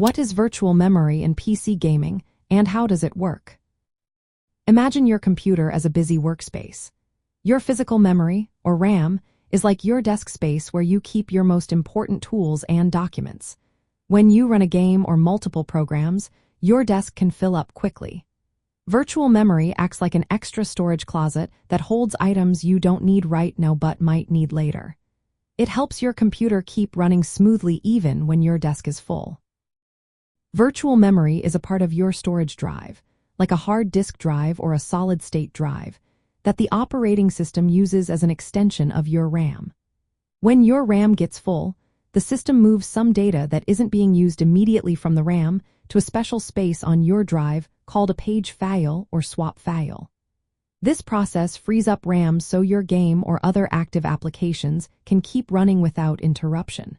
What is virtual memory in PC gaming, and how does it work? Imagine your computer as a busy workspace. Your physical memory, or RAM, is like your desk space where you keep your most important tools and documents. When you run a game or multiple programs, your desk can fill up quickly. Virtual memory acts like an extra storage closet that holds items you don't need right now but might need later. It helps your computer keep running smoothly even when your desk is full. Virtual memory is a part of your storage drive, like a hard disk drive or a solid-state drive, that the operating system uses as an extension of your RAM. When your RAM gets full, the system moves some data that isn't being used immediately from the RAM to a special space on your drive called a page file or swap file. This process frees up RAM so your game or other active applications can keep running without interruption.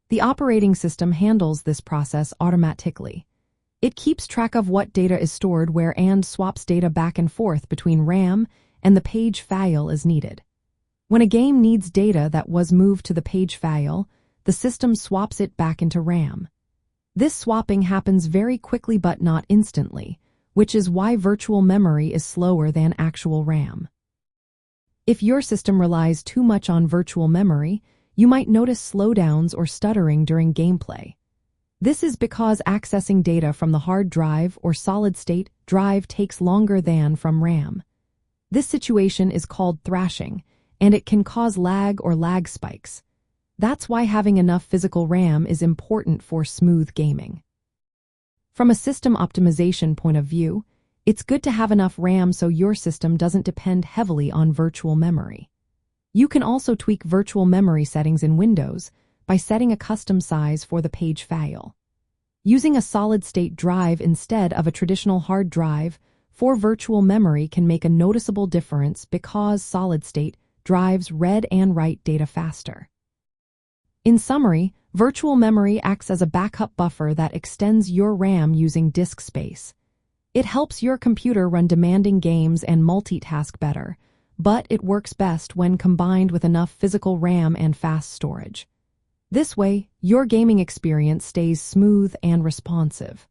The operating system handles this process automatically. It keeps track of what data is stored where and swaps data back and forth between RAM and the page file as needed. When a game needs data that was moved to the page file, the system swaps it back into RAM. This swapping happens very quickly but not instantly, which is why virtual memory is slower than actual RAM. If your system relies too much on virtual memory, you might notice slowdowns or stuttering during gameplay. This is because accessing data from the hard drive or solid-state drive takes longer than from RAM. This situation is called thrashing, and it can cause lag or lag spikes. That's why having enough physical RAM is important for smooth gaming. From a system optimization point of view, it's good to have enough RAM so your system doesn't depend heavily on virtual memory. You can also tweak virtual memory settings in Windows by setting a custom size for the page file. Using a solid-state drive instead of a traditional hard drive for virtual memory can make a noticeable difference because solid-state drives read and write data faster. In summary, virtual memory acts as a backup buffer that extends your RAM using disk space. It helps your computer run demanding games and multitask better, but it works best when combined with enough physical RAM and fast storage. This way, your gaming experience stays smooth and responsive.